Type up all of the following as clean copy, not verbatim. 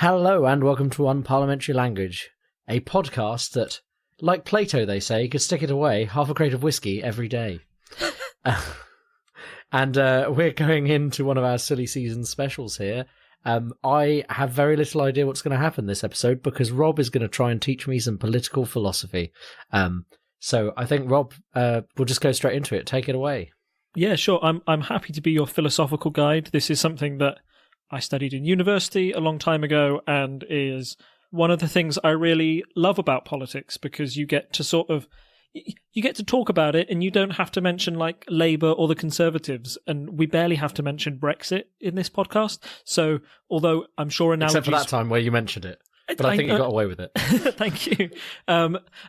Hello and welcome to Unparliamentary Language, a podcast that, like Plato, they say, could stick it away half a crate of whiskey every day. And we're going into one of our silly season specials here. I have very little idea what's going to happen this episode because Rob is going to try and teach me some political philosophy. So I think, Rob, we'll just go straight into it. Take it away. Yeah, sure. I'm happy to be your philosophical guide. This is something that I studied in university a long time ago and is one of the things I really love about politics because you get to talk about it and you don't have to mention like Labour or the Conservatives, and we barely have to mention Brexit in this podcast. So although I'm sure analogies... Except for that time where you mentioned it. But I think you got away with it. Thank you.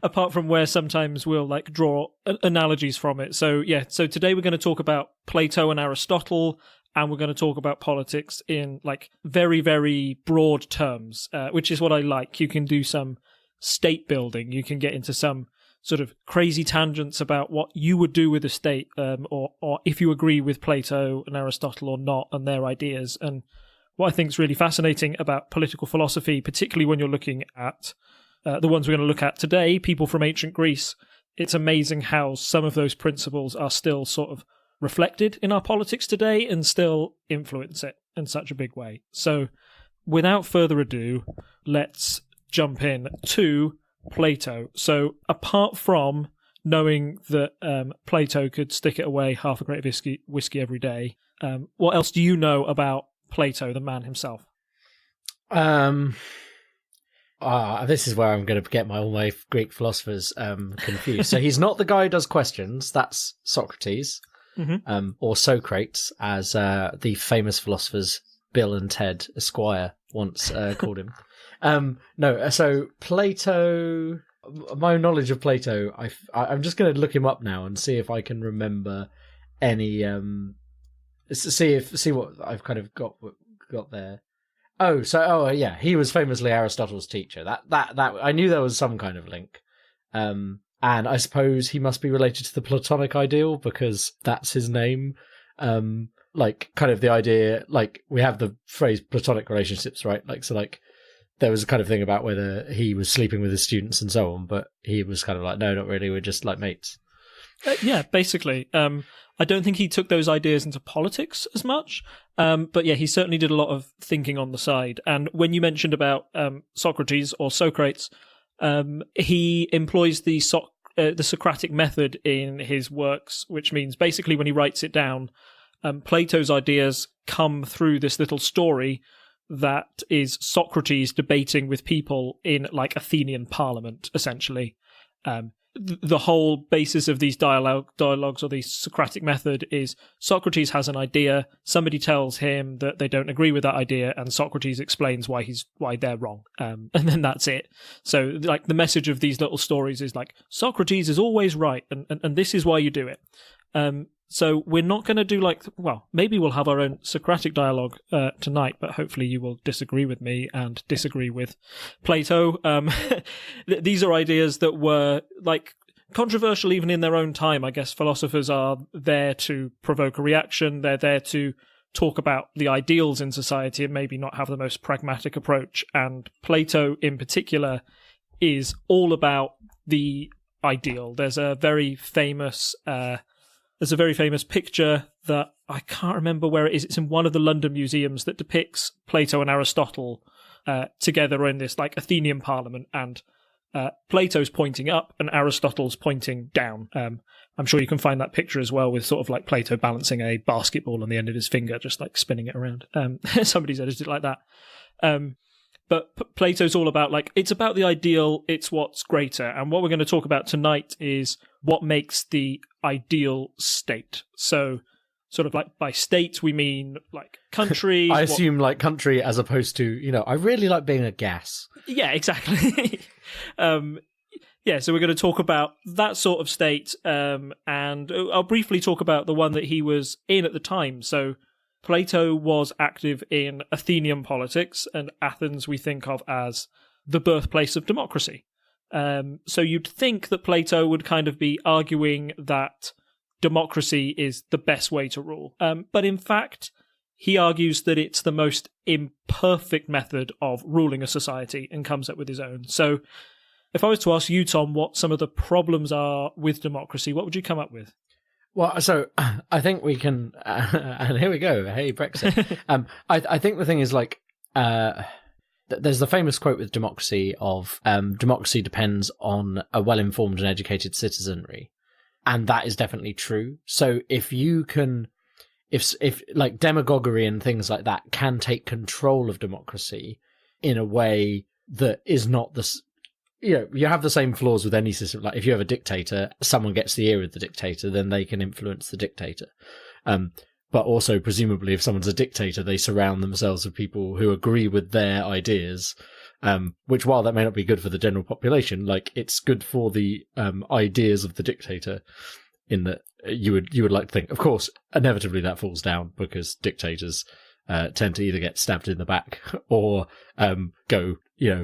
Apart from where sometimes we'll like draw analogies from it. So yeah, so today we're going to talk about Plato and Aristotle, and we're going to talk about politics in like very, very broad terms, which is what I like. You can do some state building. You can get into some sort of crazy tangents about what you would do with a state, or if you agree with Plato and Aristotle or not, and their ideas. And what I think is really fascinating about political philosophy, particularly when you're looking at the ones we're going to look at today, people from ancient Greece, it's amazing how some of those principles are still sort of reflected in our politics today and still influence it in such a big way. So without further ado, let's jump in to Plato. So apart from knowing that Plato could stick it away half a crate of whiskey every day, what else do you know about Plato, the man himself? This is where I'm going to get all my Greek philosophers confused. So he's not the guy who does questions. That's Socrates. Mm-hmm. Or Socrates, as the famous philosophers Bill and Ted Esquire once called him. No, so Plato, my knowledge of Plato, I'm just going to look him up now and see if I can remember any, see what I've kind of got there. Oh, yeah, he was famously Aristotle's teacher. That I knew there was some kind of link. And I suppose he must be related to the Platonic ideal because that's his name. Like, kind of the idea, like, we have the phrase Platonic relationships, right? Like, so, like, there was a kind of thing about whether he was sleeping with his students and so on, but he was kind of like, no, not really, we're just like mates. Yeah, basically. I don't think he took those ideas into politics as much, but yeah, he certainly did a lot of thinking on the side. And when you mentioned about Socrates or Socrates, he employs the Socratic method in his works, which means basically when he writes it down, Plato's ideas come through this little story that is Socrates debating with people in like Athenian parliament, essentially. The whole basis of these dialogues or the Socratic method is Socrates has an idea, somebody tells him that they don't agree with that idea, and Socrates explains why they're wrong. And then that's it. So like the message of these little stories is like Socrates is always right, and this is why you do it. So we're not going to do maybe we'll have our own Socratic dialogue tonight, but hopefully you will disagree with me and disagree with Plato. These are ideas that were like controversial even in their own time. I guess philosophers are there to provoke a reaction. They're there to talk about the ideals in society and maybe not have the most pragmatic approach. And Plato in particular is all about the ideal. There's a very famous picture that I can't remember where it is. It's in one of the London museums that depicts Plato and Aristotle together in this like Athenian parliament, and Plato's pointing up and Aristotle's pointing down. I'm sure you can find that picture as well with sort of like Plato balancing a basketball on the end of his finger, just like spinning it around. Somebody's edited it like that. But Plato's all about like, it's about the ideal, it's what's greater. And what we're going to talk about tonight is what makes the ideal state. So sort of like by state, we mean like country. I assume like country as opposed to, I really like being a gas. Yeah, exactly. Yeah, so we're going to talk about that sort of state. And I'll briefly talk about the one that he was in at the time. So Plato was active in Athenian politics, and Athens we think of as the birthplace of democracy. So you'd think that Plato would kind of be arguing that democracy is the best way to rule. But in fact, he argues that it's the most imperfect method of ruling a society and comes up with his own. So if I was to ask you, Tom, what some of the problems are with democracy, what would you come up with? Well, so I think we can, and here we go. Hey, Brexit. I think the thing is like, there's the famous quote with democracy of democracy depends on a well-informed and educated citizenry, and that is definitely true. So if you can, if like demagoguery and things like that can take control of democracy in a way that is not the, you have the same flaws with any system. Like if you have a dictator, someone gets the ear of the dictator, then they can influence the dictator. But also, presumably, if someone's a dictator, they surround themselves with people who agree with their ideas, which, while that may not be good for the general population, like it's good for the ideas of the dictator. In that you would like to think, of course, inevitably that falls down because dictators tend to either get stabbed in the back or go,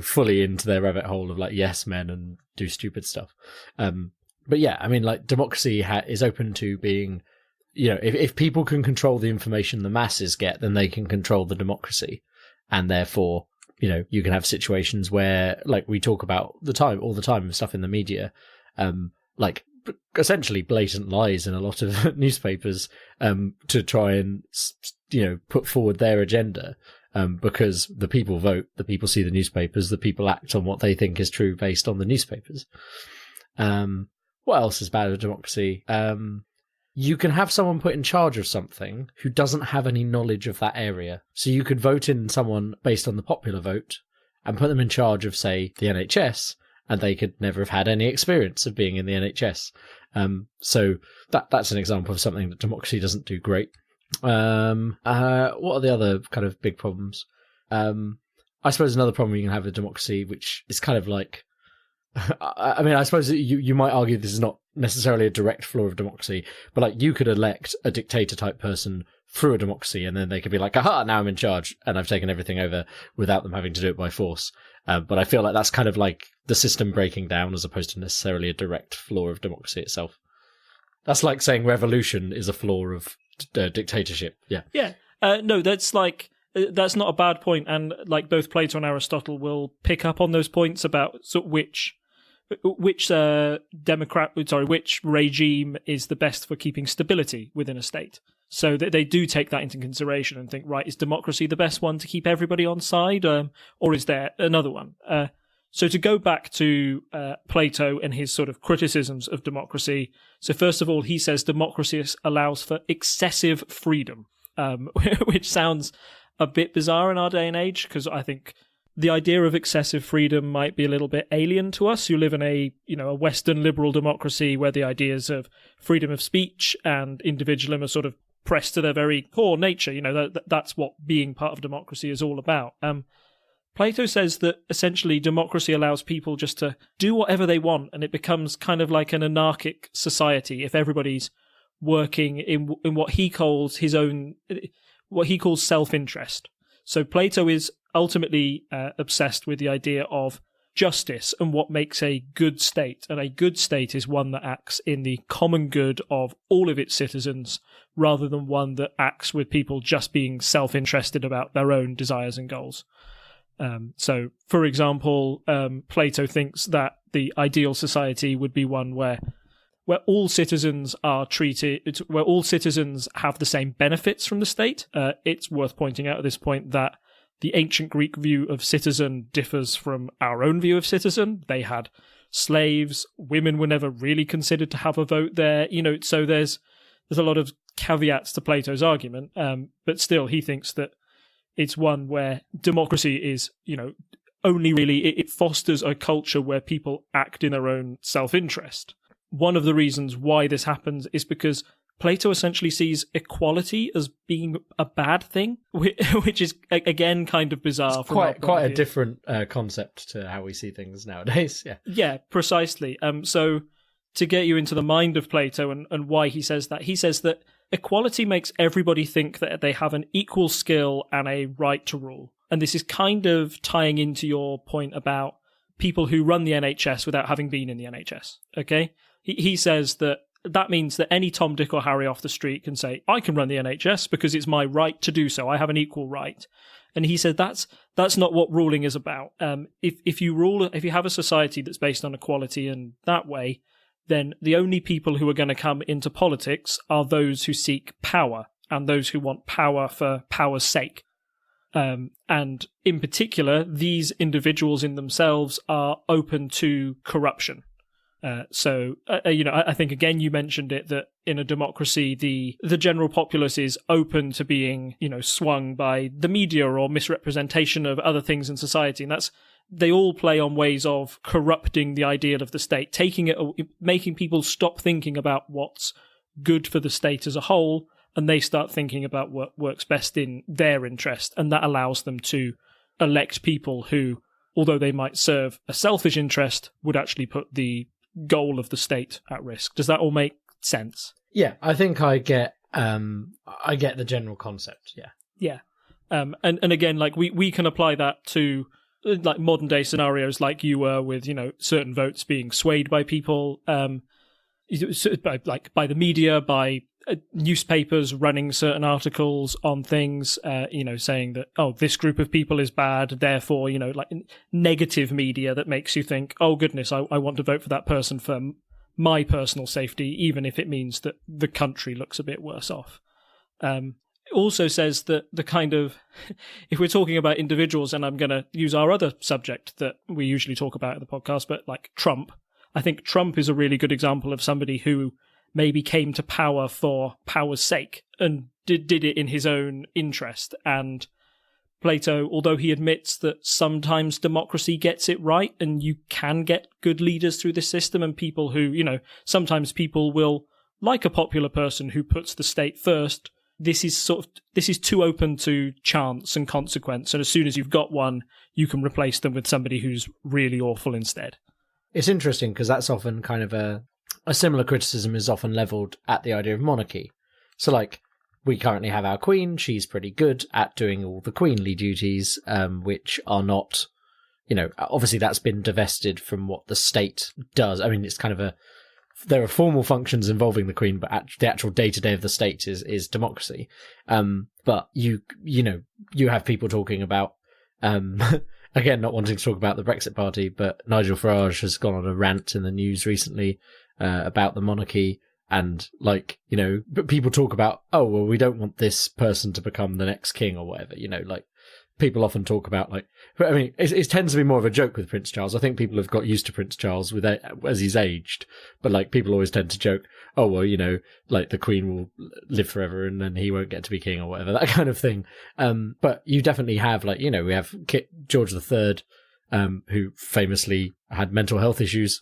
fully into their rabbit hole of like yes men and do stupid stuff. But yeah, I mean, like democracy is open to being, if people can control the information the masses get, then they can control the democracy, and therefore, you can have situations where, like we talk about all the time, stuff in the media, like essentially blatant lies in a lot of newspapers to try and put forward their agenda, because the people vote, the people see the newspapers, the people act on what they think is true based on the newspapers. What else is bad with democracy? You can have someone put in charge of something who doesn't have any knowledge of that area. So you could vote in someone based on the popular vote and put them in charge of, say, the NHS, and they could never have had any experience of being in the NHS. So that's an example of something that democracy doesn't do great. What are the other kind of big problems? I suppose another problem you can have with democracy, which is kind of like, I mean, I suppose you might argue this is not necessarily a direct flaw of democracy, but like you could elect a dictator type person through a democracy, and then they could be like, aha, now I'm in charge and I've taken everything over without them having to do it by force. But I feel like that's kind of like the system breaking down as opposed to necessarily a direct flaw of democracy itself. That's like saying revolution is a flaw of dictatorship. Yeah. Yeah. No, that's like, that's not a bad point. And like both Plato and Aristotle will pick up on those points about sort of which regime is the best for keeping stability within a state. So they do take that into consideration and think, right, is democracy the best one to keep everybody on side, or is there another one? So to go back to Plato and his sort of criticisms of democracy, so first of all, he says democracy allows for excessive freedom, which sounds a bit bizarre in our day and age, because I think the idea of excessive freedom might be a little bit alien to us who live in a Western liberal democracy where the ideas of freedom of speech and individualism are sort of pressed to their very core nature. That's what being part of democracy is all about. Plato says that essentially democracy allows people just to do whatever they want, and it becomes kind of like an anarchic society if everybody's working in what he calls self-interest. So Plato is ultimately obsessed with the idea of justice and what makes a good state. And a good state is one that acts in the common good of all of its citizens, rather than one that acts with people just being self-interested about their own desires and goals. So, for example, Plato thinks that the ideal society would be one where all citizens are treated, where all citizens have the same benefits from the state. It's worth pointing out at this point that the ancient Greek view of citizen differs from our own view of citizen. They had slaves. Women were never really considered to have a vote there. So there's a lot of caveats to Plato's argument. But still, he thinks that it's one where democracy is, only really, it fosters a culture where people act in their own self-interest. One of the reasons why this happens is because Plato essentially sees equality as being a bad thing, which is, again, kind of bizarre. It's quite a different concept to how we see things nowadays. Yeah, precisely. So to get you into the mind of Plato and why he says that equality makes everybody think that they have an equal skill and a right to rule. And this is kind of tying into your point about people who run the NHS without having been in the NHS, okay? He says that that means that any Tom, Dick, or Harry off the street can say, I can run the NHS because it's my right to do so. I have an equal right. And he said that's not what ruling is about. If you have a society that's based on equality in that way, then the only people who are going to come into politics are those who seek power and those who want power for power's sake. And in particular, these individuals in themselves are open to corruption. I think, again, you mentioned it, that in a democracy, the general populace is open to being, swung by the media or misrepresentation of other things in society. And they all play on ways of corrupting the ideal of the state, making people stop thinking about what's good for the state as a whole, and they start thinking about what works best in their interest. And that allows them to elect people who, although they might serve a selfish interest, would actually put the goal of the state at risk. Does that all make sense? Yeah, I think I get the general concept. Yeah. And again, like we can apply that to like modern day scenarios, like you were with, certain votes being swayed by people, by the media, by newspapers running certain articles on things, saying that, oh, this group of people is bad, therefore, like negative media that makes you think, oh goodness, I want to vote for that person for my personal safety, even if it means that the country looks a bit worse off. It also says that the kind of, if we're talking about individuals, and I'm going to use our other subject that we usually talk about in the podcast, but like Trump, I think Trump is a really good example of somebody who maybe came to power for power's sake and did it in his own interest. And Plato, although he admits that sometimes democracy gets it right and you can get good leaders through the system, and people who, sometimes people will like a popular person who puts the state first, this is too open to chance and consequence. And as soon as you've got one, you can replace them with somebody who's really awful instead. It's interesting because that's often kind of a similar criticism is often levelled at the idea of monarchy. So, like, we currently have our queen. She's pretty good at doing all the queenly duties, which are not, obviously that's been divested from what the state does. I mean, it's kind of there are formal functions involving the queen, but the actual day-to-day of the state is democracy. But you have people talking about, again, not wanting to talk about the Brexit party, but Nigel Farage has gone on a rant in the news recently about the monarchy, and but people talk about, oh, well, we don't want this person to become the next king or whatever, like people often talk about, like, I mean, it tends to be more of a joke with Prince Charles. I think people have got used to Prince Charles as he's aged, but like people always tend to joke, oh, well, like the Queen will live forever and then he won't get to be king or whatever, that kind of thing. But you definitely have, like, we have George III, who famously had mental health issues.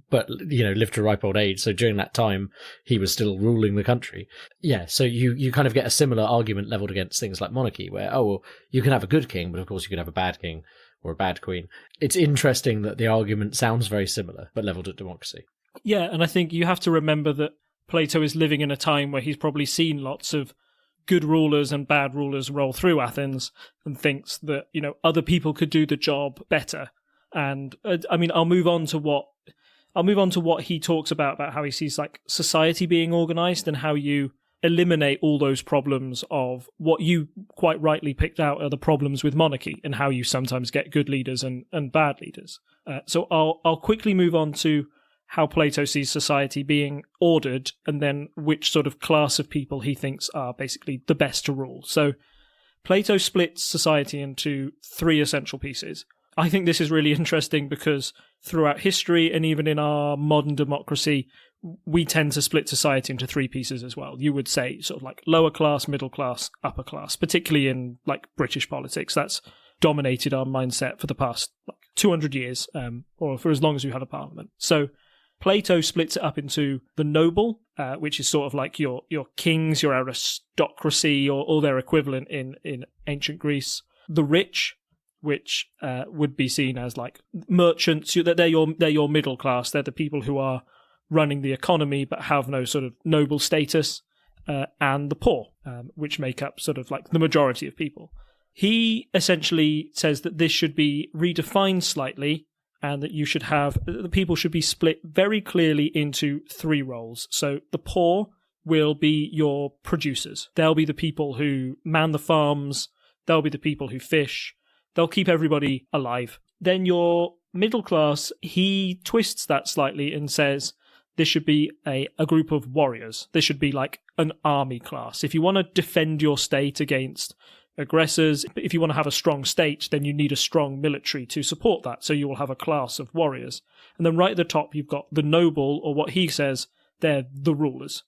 But lived to a ripe old age. So during that time, he was still ruling the country. Yeah, so you kind of get a similar argument leveled against things like monarchy, where, oh, well, you can have a good king, but of course you could have a bad king or a bad queen. It's interesting that the argument sounds very similar, but leveled at democracy. Yeah, and I think you have to remember that Plato is living in a time where he's probably seen lots of good rulers and bad rulers roll through Athens, and thinks that, other people could do the job better. And I'll move on to what he talks about how he sees like society being organized and how you eliminate all those problems of what you quite rightly picked out are the problems with monarchy, and how you sometimes get good leaders and bad leaders. So I'll quickly move on to how Plato sees society being ordered, and then which sort of class of people he thinks are basically the best to rule. So Plato splits society into three essential pieces. I think this is really interesting because throughout history and even in our modern democracy, we tend to split society into three pieces as well. You would say sort of like lower class, middle class, upper class, particularly in like British politics. That's dominated our mindset for the past 200 years, or for as long as we had a parliament. So Plato splits it up into the noble, which is sort of like your kings, your aristocracy, or their equivalent in ancient Greece. The rich, which would be seen as like merchants. They're your middle class. They're the people who are running the economy but have no sort of noble status, and the poor, which make up sort of like the majority of people. He essentially says that this should be redefined slightly and that the people should be split very clearly into 3 roles. So the poor will be your producers. They'll be the people who man the farms. They'll be the people who fish. They'll keep everybody alive. Then your middle class, he twists that slightly and says this should be a group of warriors. This should be like an army class. If you want to defend your state against aggressors, if you want to have a strong state, then you need a strong military to support that. So you will have a class of warriors. And then right at the top, you've got the noble, or what he says, they're the rulers.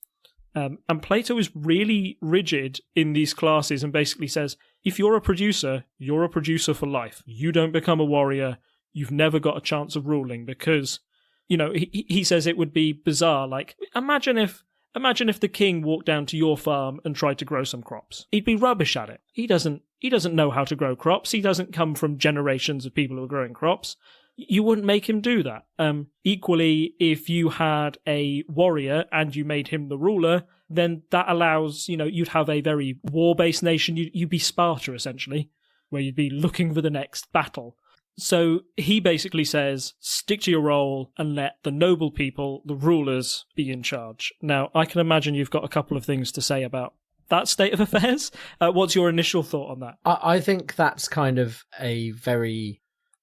And Plato is really rigid in these classes and basically says, if you're a producer for life. You don't become a warrior. You've never got a chance of ruling because, he says it would be bizarre. Like, imagine if the king walked down to your farm and tried to grow some crops. He'd be rubbish at it. He doesn't know how to grow crops. He doesn't come from generations of people who are growing crops. You wouldn't make him do that. Equally, if you had a warrior and you made him the ruler, then that allows, you'd have a very war-based nation. You'd be Sparta, essentially, where you'd be looking for the next battle. So he basically says, stick to your role and let the noble people, the rulers, be in charge. Now, I can imagine you've got a couple of things to say about that state of affairs. What's your initial thought on that? I think that's kind of a very...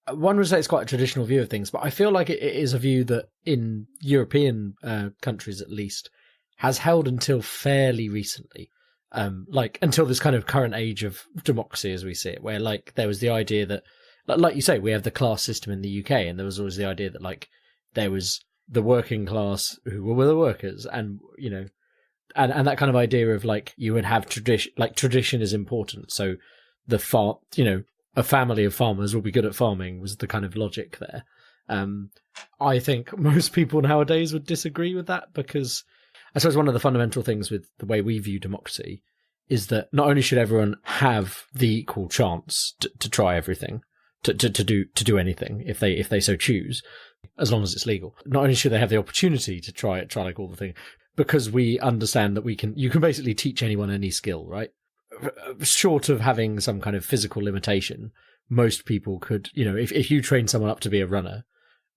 One would say it's quite a traditional view of things, but I feel like it is a view that in European countries, at least, has held until fairly recently. Until this kind of current age of democracy as we see it, where there was the idea that, like you say, we have the class system in the UK, and there was always the idea that there was the working class who were the workers, and and that kind of idea of you would have tradition. Tradition is important, so a family of farmers will be good at farming was the kind of logic there. I think most people nowadays would disagree with that because I suppose one of the fundamental things with the way we view democracy is that not only should everyone have the equal chance to try everything, to do anything if they so choose, as long as it's legal. Not only should they have the opportunity to try all the things, because we understand that you can basically teach anyone any skill, right? Short of having some kind of physical limitation, most people could, if you train someone up to be a runner,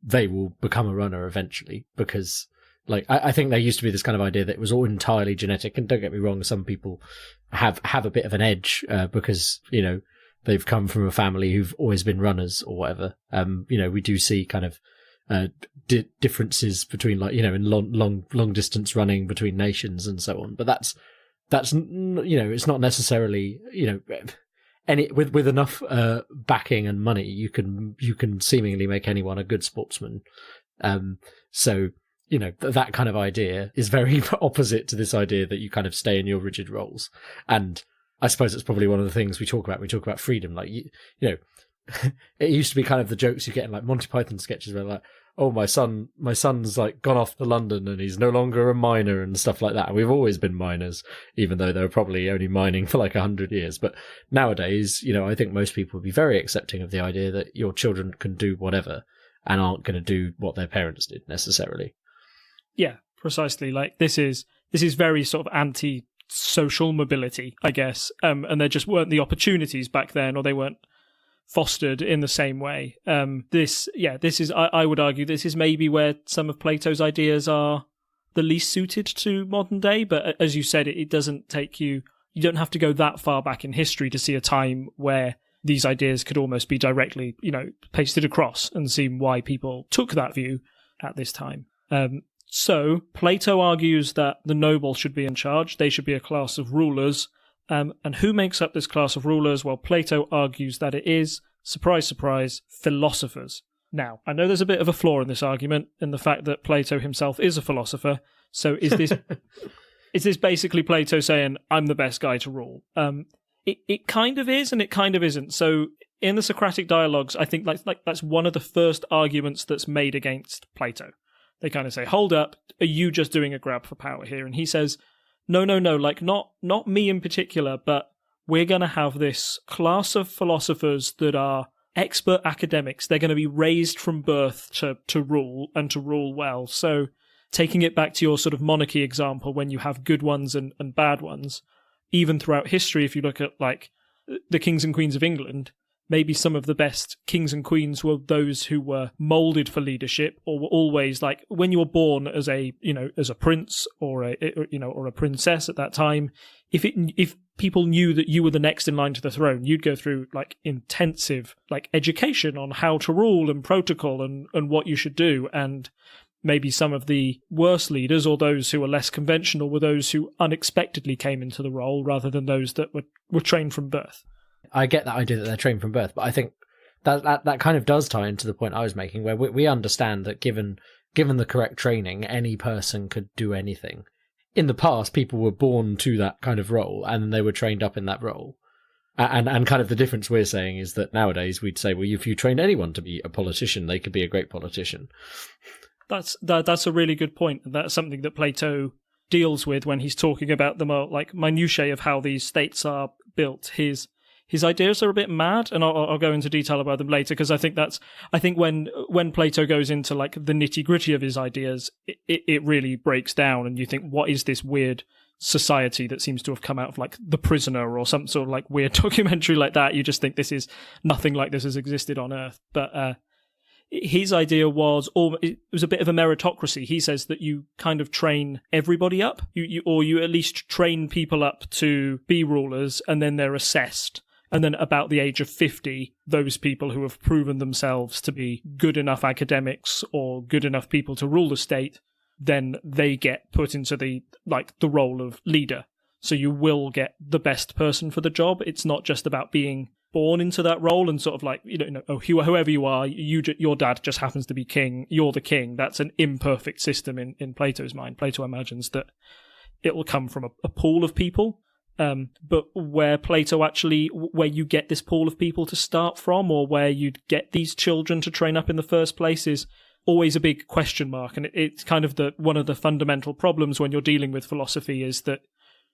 they will become a runner eventually because, I think there used to be this kind of idea that it was all entirely genetic. And don't get me wrong, some people have a bit of an edge because, they've come from a family who've always been runners or whatever. We do see kind of differences between in long distance running between nations and so on. But that's it's not necessarily with enough backing and money you can seemingly make anyone a good sportsman. So that kind of idea is very opposite to this idea that you kind of stay in your rigid roles. And I suppose it's probably one of the things we talk about. We talk about freedom, it used to be kind of the jokes you get in Monty Python sketches where oh, my son's gone off to London and he's no longer a miner and stuff like that. And we've always been miners, even though they were probably only mining for 100 years. But nowadays, I think most people would be very accepting of the idea that your children can do whatever and aren't going to do what their parents did necessarily. Yeah, precisely. This is very sort of anti-social mobility, I guess. And there just weren't the opportunities back then, or they weren't fostered in the same way. This is, I would argue, this is maybe where some of Plato's ideas are the least suited to modern day. But as you said, it doesn't take you don't have to go that far back in history to see a time where these ideas could almost be directly, pasted across and see why people took that view at this time. So Plato argues that the noble should be in charge. They should be a class of rulers. And who makes up this class of rulers? Well, Plato argues that it is, surprise, surprise, philosophers. Now, I know there's a bit of a flaw in this argument in the fact that Plato himself is a philosopher. So is this basically Plato saying, I'm the best guy to rule? It kind of is and it kind of isn't. So in the Socratic dialogues, I think that's one of the first arguments that's made against Plato. They kind of say, hold up, are you just doing a grab for power here? And he says, no, not me in particular, but we're going to have this class of philosophers that are expert academics. They're going to be raised from birth to rule and to rule well. So taking it back to your sort of monarchy example, when you have good ones and bad ones, even throughout history, if you look at the kings and queens of England, maybe some of the best kings and queens were those who were molded for leadership, or were always like, when you were born as a prince or a princess at that time, if people knew that you were the next in line to the throne, you'd go through like intensive like education on how to rule and protocol and what you should do. And maybe some of the worst leaders, or those who were less conventional, were those who unexpectedly came into the role rather than those that were trained from birth. I get that idea that they're trained from birth, but I think that kind of does tie into the point I was making, where we understand that given the correct training, any person could do anything. In the past, people were born to that kind of role, and they were trained up in that role. And kind of the difference we're saying is that nowadays we'd say, well, if you trained anyone to be a politician, they could be a great politician. That's a really good point. That's something that Plato deals with when he's talking about the more like minutiae of how these states are built. His ideas are a bit mad, and I'll go into detail about them later, because I think when Plato goes into like the nitty gritty of his ideas, it really breaks down, and you think, what is this weird society that seems to have come out of like The Prisoner or some sort of like weird documentary like that? You just think this is nothing like this has existed on Earth. But his idea was, it was a bit of a meritocracy. He says that you kind of train everybody up, you at least train people up to be rulers, and then they're assessed. And then about the age of 50, those people who have proven themselves to be good enough academics or good enough people to rule the state, then they get put into the role of leader. So you will get the best person for the job. It's not just about being born into that role and sort of like, whoever you are, your dad just happens to be king, you're the king. That's an imperfect system in Plato's mind. Plato imagines that it will come from a pool of people. But where you get this pool of people to start from, or where you'd get these children to train up in the first place, is always a big question mark. And it's kind of one of the fundamental problems when you're dealing with philosophy, is that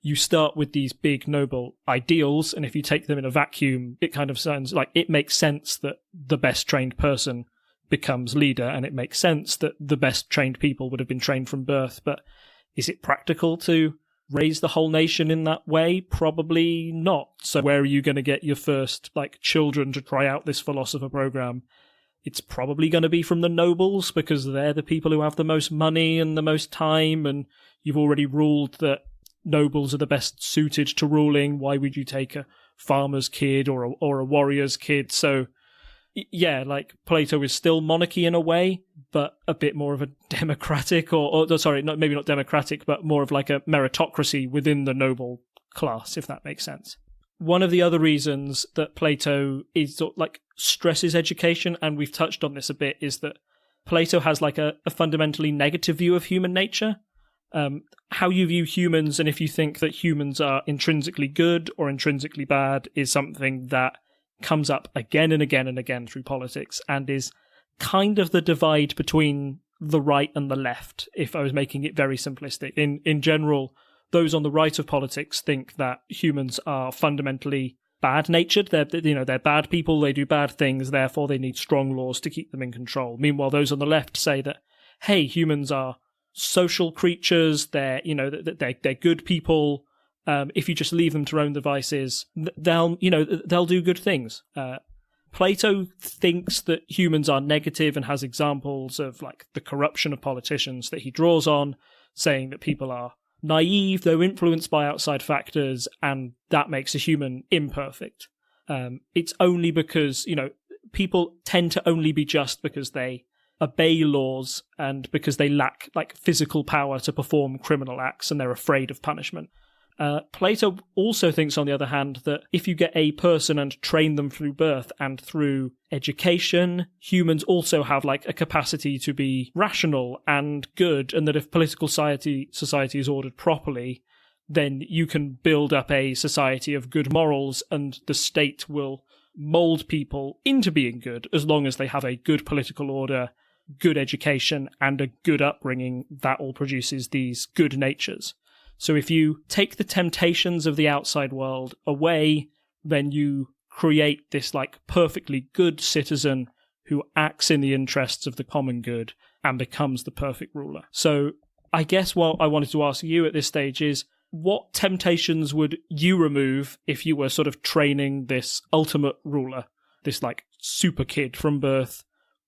you start with these big noble ideals, and if you take them in a vacuum, it kind of sounds like it makes sense that the best trained person becomes leader, and it makes sense that the best trained people would have been trained from birth. But is it practical to raise the whole nation in that way? Probably not. So where are you going to get your first children to try out this philosopher program? It's probably going to be from the nobles, because they're the people who have the most money and the most time, and you've already ruled that nobles are the best suited to ruling. Why would you take a farmer's kid or a warrior's kid? So yeah, Plato is still monarchy in a way, but a bit more of a democratic, maybe not democratic, but more of like a meritocracy within the noble class, if that makes sense. One of the other reasons that Plato is stresses education, and we've touched on this a bit, is that Plato has a fundamentally negative view of human nature. How you view humans, and if you think that humans are intrinsically good or intrinsically bad, is something that comes up again and again and again through politics, and is kind of the divide between the right and the left, if I was making it very simplistic. In general, those on the right of politics think that humans are fundamentally bad-natured. They're bad people, they do bad things, therefore they need strong laws to keep them in control. Meanwhile, those on the left say that, hey, humans are social creatures, they're good people. If you just leave them to their own devices, they'll do good things. Plato thinks that humans are negative, and has examples of the corruption of politicians that he draws on, saying that people are naive, they're influenced by outside factors, and that makes a human imperfect. It's only because, people tend to only be just because they obey laws and because they lack physical power to perform criminal acts, and they're afraid of punishment. Plato also thinks, on the other hand, that if you get a person and train them through birth and through education, humans also have a capacity to be rational and good, and that if political society is ordered properly, then you can build up a society of good morals, and the state will mold people into being good as long as they have a good political order, good education, and a good upbringing. That all produces these good natures. So if you take the temptations of the outside world away, then you create this perfectly good citizen who acts in the interests of the common good and becomes the perfect ruler. So I guess what I wanted to ask you at this stage is, what temptations would you remove if you were sort of training this ultimate ruler? this like super kid from birth,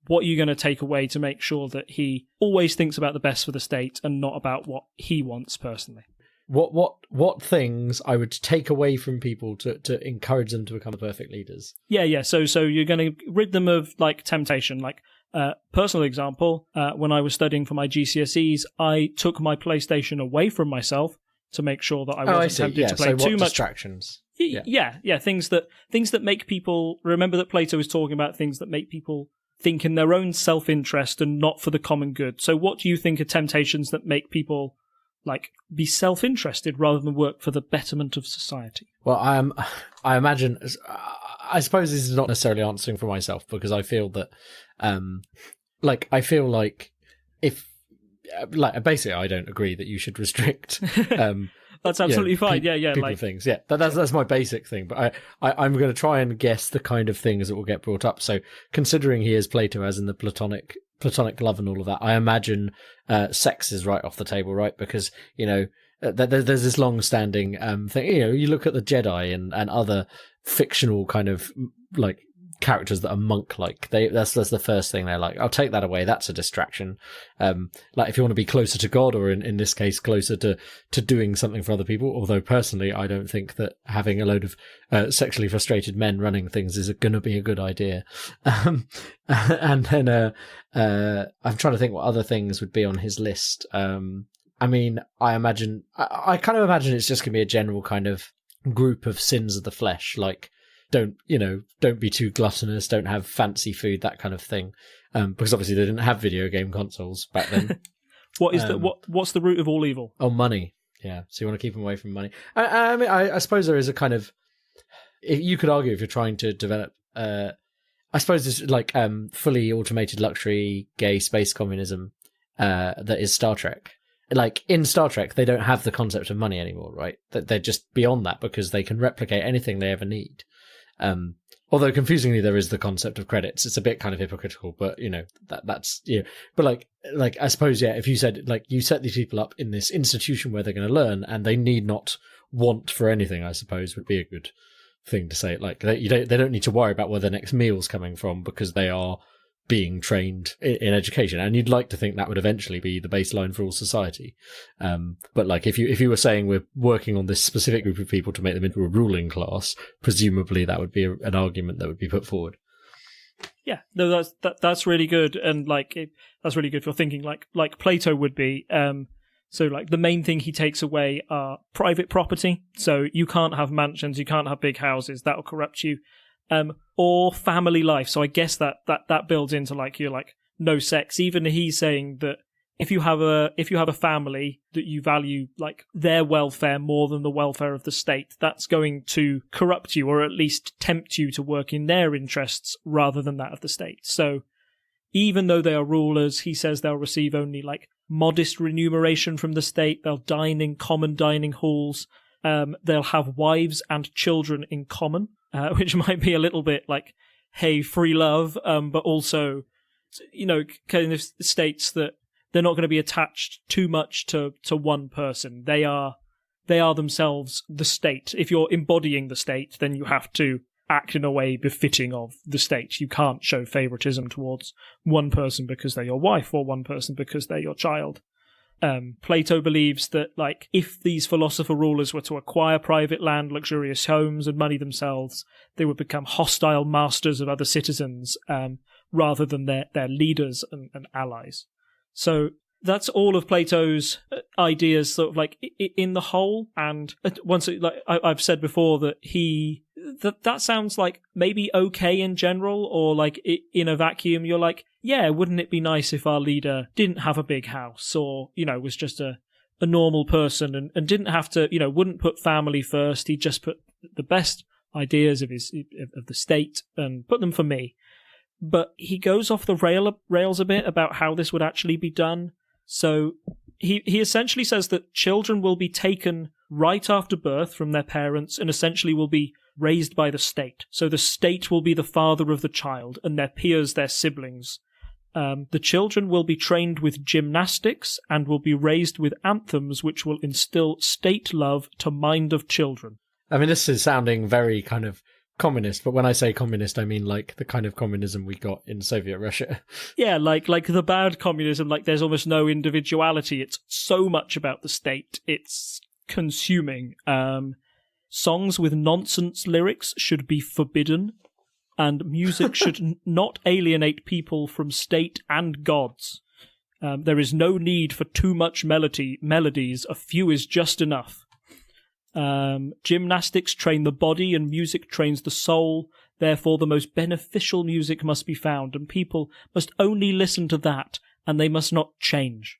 what are you going to take away to make sure that he always thinks about the best for the state and not about what he wants personally? What things I would take away from people to encourage them to become the perfect leaders? Yeah. So you're going to rid them of like temptation. Like personal example, when I was studying for my GCSEs, I took my PlayStation away from myself to make sure that I wasn't tempted to play too much. Distractions? Yeah. Things that make people remember that Plato is talking about things that make people think in their own self-interest and not for the common good. So what do you think are temptations that make people like be self-interested rather than work for the betterment of society? Well, I imagine, I suppose this is not necessarily answering for myself, because I feel that, basically I don't agree that you should restrict, that's absolutely fine. People things. Yeah, that's my basic thing. But I'm going to try and guess the kind of things that will get brought up. So considering he is Plato, as in the Platonic love and all of that, I imagine sex is right off the table, right? Because there's this long-standing thing. You look at the Jedi and other fictional kind of like characters that are monk-like. That's the first thing they're like, I'll take that away. That's a distraction. Like if you want to be closer to God, or in this case, closer to doing something for other people. Although personally, I don't think that having a load of sexually frustrated men running things is going to be a good idea. And then I'm trying to think what other things would be on his list. I mean, I kind of imagine it's just going to be a general kind of group of sins of the flesh, like don't be too gluttonous, don't have fancy food, that kind of thing. Because obviously they didn't have video game consoles back then. What's the root of all evil? Oh, money. Yeah. So you want to keep them away from money. I mean, I suppose there is a kind of, if you could argue, if you're trying to develop, I suppose this like fully automated luxury gay space communism that is Star Trek. Like in Star Trek, they don't have the concept of money anymore, right? They're just beyond that because they can replicate anything they ever need. Although confusingly, there is the concept of credits. It's a bit kind of hypocritical, but that's. But like I suppose, yeah, if you said like you set these people up in this institution where they're going to learn and they need not want for anything, I suppose would be a good thing to say. Like they don't need to worry about where their next meal's coming from because they are being trained in education, and you'd like to think that would eventually be the baseline for all society. But like if you were saying we're working on this specific group of people to make them into a ruling class, presumably that would be an argument that would be put forward. Yeah, no, that's really good, and that's really good for thinking like Plato would be. So like the main thing he takes away are private property. So you can't have mansions, you can't have big houses, that'll corrupt you. Or family life. So I guess that builds into like you're like no sex. Even he's saying that if you have a family that you value like their welfare more than the welfare of the state, that's going to corrupt you, or at least tempt you to work in their interests rather than that of the state. So even though they are rulers, he says they'll receive only like modest remuneration from the state. They'll dine in common dining halls. They'll have wives and children in common. Which might be a little bit like, hey, free love, but also, kind of states that they're not going to be attached too much to one person. They are themselves the state. If you're embodying the state, then you have to act in a way befitting of the state. You can't show favoritism towards one person because they're your wife, or one person because they're your child. Plato believes that, like, if these philosopher rulers were to acquire private land, luxurious homes, and money themselves, they would become hostile masters of other citizens, rather than their leaders and allies. So that's all of Plato's ideas, sort of like in the whole. And once, like I've said before, that that sounds like maybe okay in general, or like in a vacuum, you're like, yeah, wouldn't it be nice if our leader didn't have a big house, or was just a normal person and didn't have to, wouldn't put family first. He'd just put the best ideas of the state and put them for me. But he goes off the rails a bit about how this would actually be done. So he essentially says that children will be taken right after birth from their parents and essentially will be raised by the state. So the state will be the father of the child and their peers, their siblings. The children will be trained with gymnastics and will be raised with anthems which will instill state love to mind of children. I mean, this is sounding very kind of communist, but when I say communist, I mean like the kind of communism we got in Soviet Russia. Yeah, like the bad communism, like there's almost no individuality. It's so much about the state. It's consuming. Songs with nonsense lyrics should be forbidden, and music should not alienate people from state and gods. There is no need for too much melodies. A few is just enough. Gymnastics train the body and music trains the soul. Therefore, the most beneficial music must be found, and people must only listen to that, and they must not change.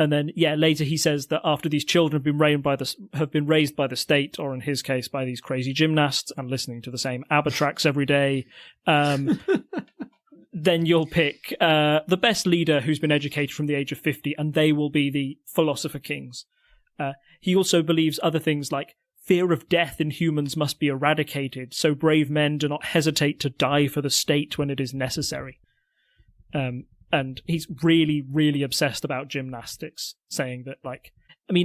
And then, later he says that after these children have been raised by the state, or in his case, by these crazy gymnasts, and listening to the same ABBA tracks every day, then you'll pick the best leader who's been educated from the age of 50, and they will be the philosopher kings. He also believes other things like fear of death in humans must be eradicated, so brave men do not hesitate to die for the state when it is necessary. And he's really, really obsessed about gymnastics, saying that,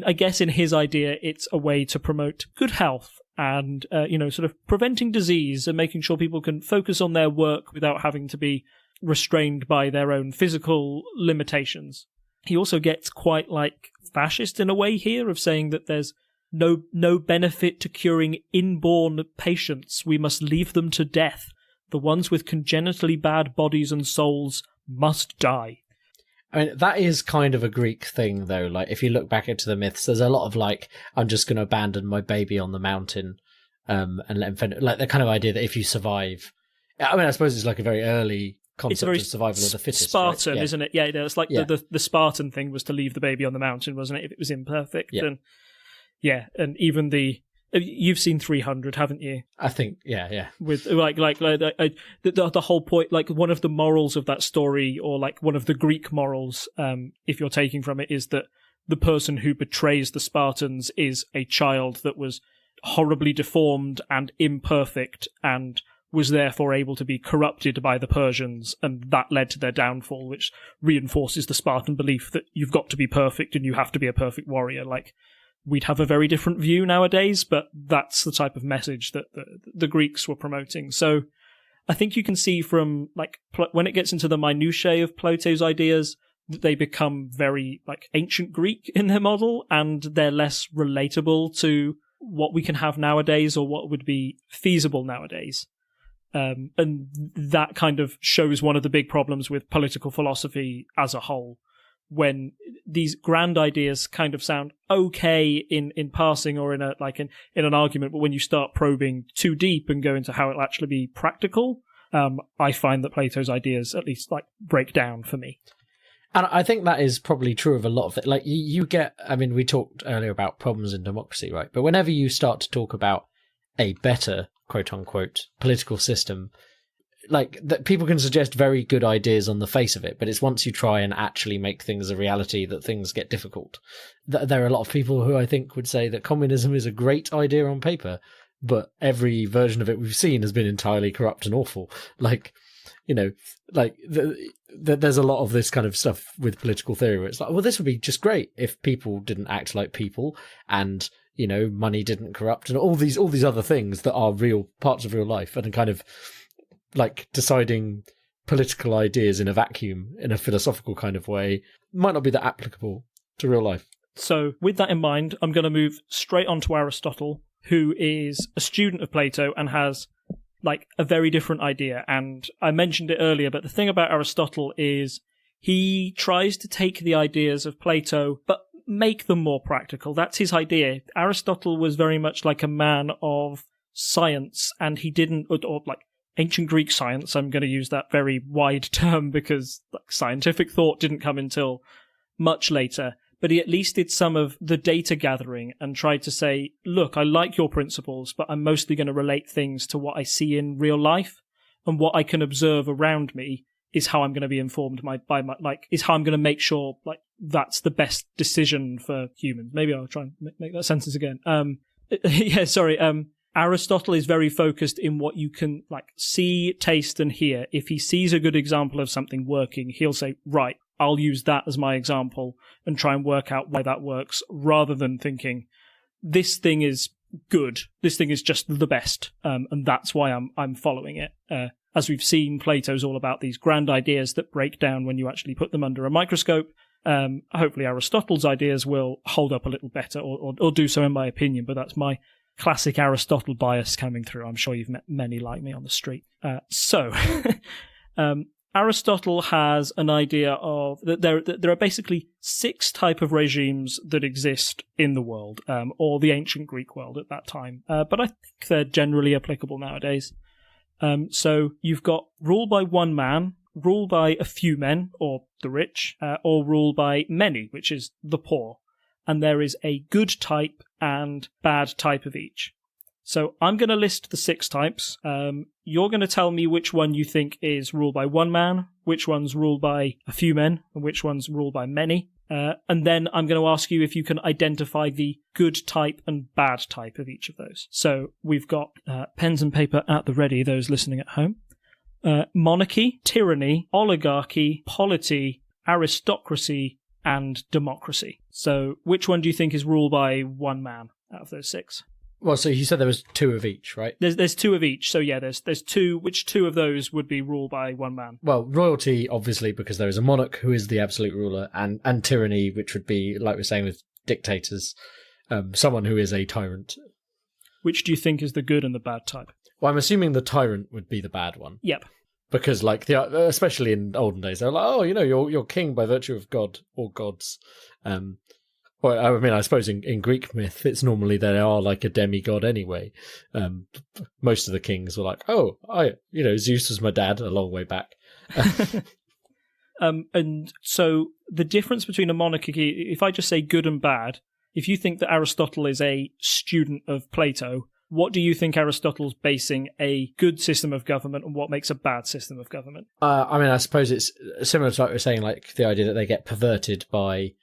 I guess in his idea, it's a way to promote good health and, sort of preventing disease and making sure people can focus on their work without having to be restrained by their own physical limitations. He also gets quite, fascist in a way here, of saying that there's no benefit to curing inborn patients. We must leave them to death. The ones with congenitally bad bodies and souls must die. I mean, that is kind of a Greek thing, though. Like, if you look back into the myths, there's a lot of, I'm just going to abandon my baby on the mountain and let him finish. Like, the kind of idea that if you survive... I mean, I suppose it's like a very early concept of survival of the fittest. Spartan, right? Yeah. Isn't it? Yeah, it's like the Spartan thing was to leave the baby on the mountain, wasn't it, if it was imperfect? Yeah. And even you've seen 300, haven't you? I think, yeah. With the whole point, one of the morals of that story, or one of the Greek morals, if you're taking from it, is that the person who betrays the Spartans is a child that was horribly deformed and imperfect, and was therefore able to be corrupted by the Persians, and that led to their downfall, which reinforces the Spartan belief that you've got to be perfect and you have to be a perfect warrior. We'd have a very different view nowadays, but that's the type of message that the Greeks were promoting. So I think you can see from, when it gets into the minutiae of Plato's ideas, that they become very, ancient Greek in their model, and they're less relatable to what we can have nowadays, or what would be feasible nowadays. And that kind of shows one of the big problems with political philosophy as a whole, when these grand ideas kind of sound okay in passing, or in an argument, but when you start probing too deep and go into how it'll actually be practical, I find that Plato's ideas at least break down for me. And I think that is probably true of a lot of it. You get, I mean, we talked earlier about problems in democracy, right? But whenever you start to talk about a better, quote unquote, political system, that people can suggest very good ideas on the face of it, but it's once you try and actually make things a reality that things get difficult. There are a lot of people who I think would say that communism is a great idea on paper, but every version of it we've seen has been entirely corrupt and awful. There's a lot of this kind of stuff with political theory where it's well, this would be just great if people didn't act like people, and money didn't corrupt, and all these other things that are real parts of real life, and kind of deciding political ideas in a vacuum, in a philosophical kind of way, might not be that applicable to real life. So with that in mind, I'm going to move straight on to Aristotle, who is a student of Plato and has a very different idea. And I mentioned it earlier, but the thing about Aristotle is he tries to take the ideas of Plato, but make them more practical. That's his idea. Aristotle was very much like a man of science, and he didn't, or ancient Greek science, I'm going to use that very wide term because scientific thought didn't come until much later, but he at least did some of the data gathering and tried to say, look, I like your principles, but I'm mostly going to relate things to what I see in real life, and what I can observe around me is how I'm going to be informed is how I'm going to make sure that's the best decision for humans. Maybe I'll try and make that sentence again. Aristotle is very focused in what you can see, taste, and hear. If he sees a good example of something working, he'll say, right, I'll use that as my example and try and work out why that works, rather than thinking, this thing is good. This thing is just the best, and that's why I'm following it. As we've seen, Plato's all about these grand ideas that break down when you actually put them under a microscope. Hopefully Aristotle's ideas will hold up a little better, or do so in my opinion, but that's my classic Aristotle bias coming through. I'm sure you've met many like me on the street. Aristotle has an idea of that there are basically 6 types of regimes that exist in the world, or the ancient Greek world at that time. But I think they're generally applicable nowadays. So you've got rule by one man, rule by a few men, or the rich, or rule by many, which is the poor. And there is a good type and bad type of each. So I'm going to list the 6 types. You're going to tell me which one you think is rule by one man, which one's ruled by a few men, and which one's ruled by many. And then I'm going to ask you if you can identify the good type and bad type of each of those. So we've got pens and paper at the ready, those listening at home. Monarchy, tyranny, oligarchy, polity, aristocracy, and democracy. So which one do you think is ruled by one man out of those 6? Well, so you said there was 2 of each, right? There's 2 of each. So yeah, there's 2. Which 2 of those would be ruled by one man? Well, royalty, obviously, because there is a monarch who is the absolute ruler, and tyranny, which would be, like we're saying with dictators, someone who is a tyrant. Which do you think is the good and the bad type? Well, I'm assuming the tyrant would be the bad one. Yep. Because, like, especially in olden days, they're like, oh, you're king by virtue of God or gods. Well, I mean, I suppose in Greek myth, it's normally they are like a demigod anyway. Most of the kings were like, oh, Zeus was my dad a long way back. And so the difference between a monarchy, if I just say good and bad, if you think that Aristotle is a student of Plato, what do you think Aristotle's basing a good system of government and what makes a bad system of government? I mean, I suppose it's similar to like we're saying, like the idea that they get perverted by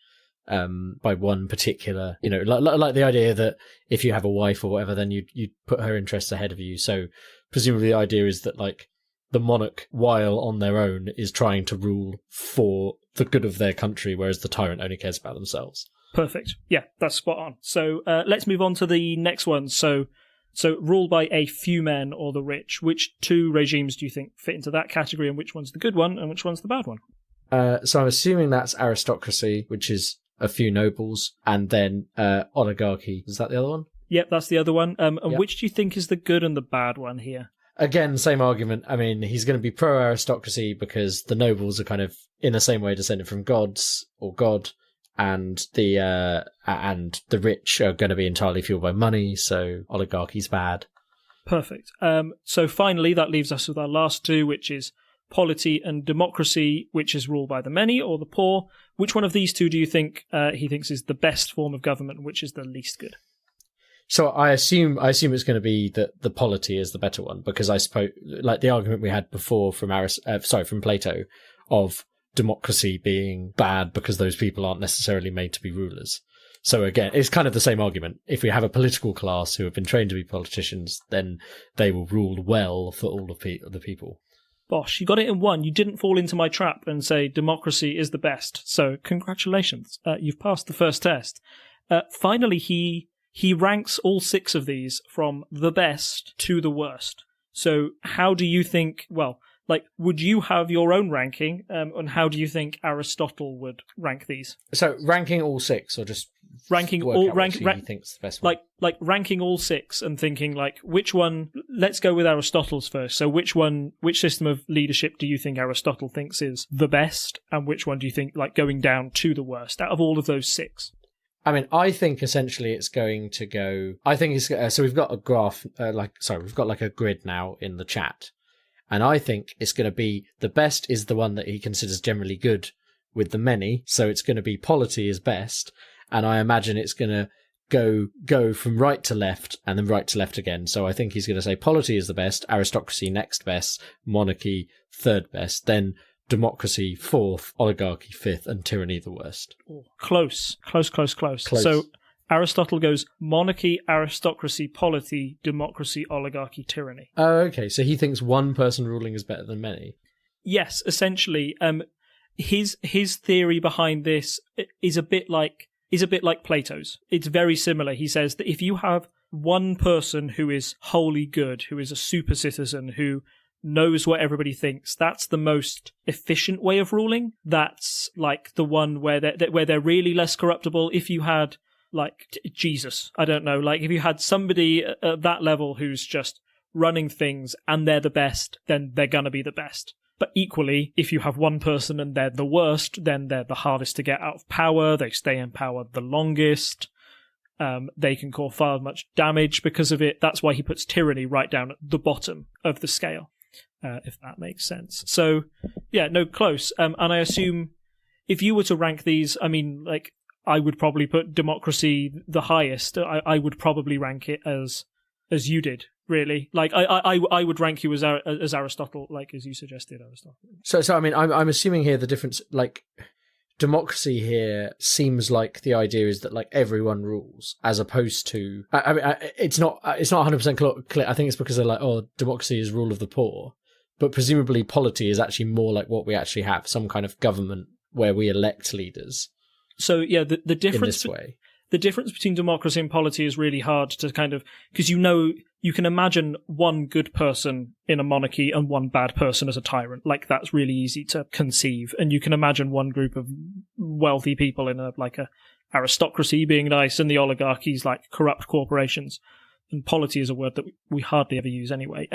one particular, like the idea that if you have a wife or whatever, then you put her interests ahead of you. So presumably the idea is that like the monarch, while on their own, is trying to rule for the good of their country, whereas the tyrant only cares about themselves. Perfect. Yeah, that's spot on. So let's move on to the next one. So ruled by a few men or the rich. Which 2 regimes do you think fit into that category, and which one's the good one and which one's the bad one? So I'm assuming that's aristocracy, which is a few nobles, and then oligarchy. Is that the other one? Yep, that's the other one. And which do you think is the good and the bad one here? Again, same argument. I mean, he's going to be pro-aristocracy because the nobles are kind of, in the same way, descended from gods or God, and the rich are going to be entirely fueled by money, so oligarchy's bad. Perfect. So finally, that leaves us with our last 2, which is polity and democracy, which is ruled by the many or the poor. Which one of these 2 do you think he thinks is the best form of government, and which is the least good? So I assume it's going to be that the polity is the better one, because I suppose, like the argument we had before from Plato, of democracy being bad because those people aren't necessarily made to be rulers. So again, it's kind of the same argument. If we have a political class who have been trained to be politicians, then they will rule well for all of the people. Bosh, you got it in one. You didn't fall into my trap and say democracy is the best. So congratulations. You've passed the first test. Finally, he ranks all 6 of these from the best to the worst. So how do you think, would you have your own ranking? And how do you think Aristotle would rank these? So ranking all 6, or just ranking all he thinks the best one? Like ranking all 6 and thinking like which one. Let's go with Aristotle's first. So which system of leadership do you think Aristotle thinks is the best, and which one do you think like going down to the worst out of all of those 6? I mean, I think essentially it's going to go. I think it's so we've got a graph. We've got like a grid now in the chat. And I think it's going to be the best is the one that he considers generally good with the many. So it's going to be polity is best. And I imagine it's going to go from right to left and then right to left again. So I think he's going to say polity is the best, aristocracy next best, monarchy third best, then democracy fourth, oligarchy fifth, and tyranny the worst. Close. So Aristotle goes monarchy, aristocracy, polity, democracy, oligarchy, tyranny. Oh, okay. So he thinks one person ruling is better than many. Yes, essentially. His theory behind this is a bit like Plato's. It's very similar. He says that if you have one person who is wholly good, who is a super citizen, who knows what everybody thinks, that's the most efficient way of ruling. That's like the one where they're really less corruptible. If you had like Jesus, I don't know, like if you had somebody at that level who's just running things and they're the best, then they're gonna be the best. But equally, if you have one person and they're the worst, then they're the hardest to get out of power. They stay in power the longest. They can cause far much damage because of it. That's why he puts tyranny right down at the bottom of the scale. If that makes sense. So, yeah, no, close. And I assume if you were to rank these, I mean, like, I would probably put democracy the highest. I would probably rank it as you did, really. Like, I would rank you as Aristotle, like, as you suggested, Aristotle. So I mean, I'm assuming here the difference, like, democracy here seems like the idea is that, like, everyone rules, as opposed to, I mean, it's not 100% clear. I think it's because they're like, oh, democracy is rule of the poor. But presumably polity is actually more like what we actually have, some kind of government where we elect leaders. So, yeah, the difference in this way. The difference between democracy and polity is really hard to kind of, because you can imagine one good person in a monarchy and one bad person as a tyrant. Like, that's really easy to conceive. And you can imagine one group of wealthy people in a aristocracy being nice and the oligarchies like corrupt corporations. And polity is a word that we hardly ever use anyway.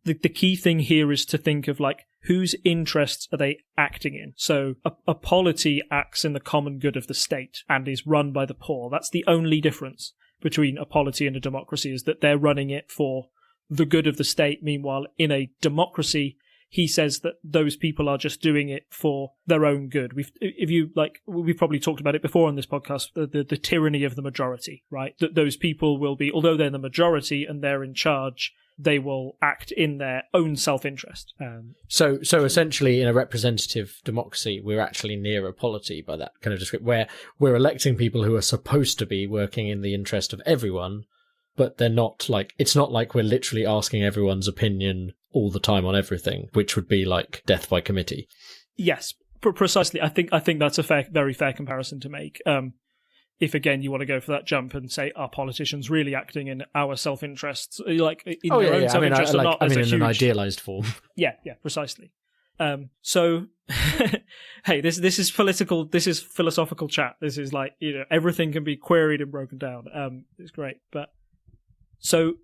The key thing here is to think of, like, whose interests are they acting in? So a polity acts in the common good of the state and is run by the poor. That's the only difference between a polity and a democracy, is that they're running it for the good of the state. Meanwhile, in a democracy, he says that those people are just doing it for their own good. We've probably talked about it before on this podcast, the tyranny of the majority, right? That those people will be, although they're the majority and they're in charge, they will act in their own self-interest. So essentially, in a representative democracy, we're actually near a polity by that kind of description, where we're electing people who are supposed to be working in the interest of everyone, but they're not, like, it's not like we're literally asking everyone's opinion all the time on everything, which would be like death by committee. Yes, precisely. I think that's a very fair comparison to make. If, again, you want to go for that jump and say, are politicians really acting in our self-interests, like in their own self-interest, or not? In an idealized form. Yeah, precisely. So, hey, this is political. This is philosophical chat. This is like, everything can be queried and broken down. It's great, but so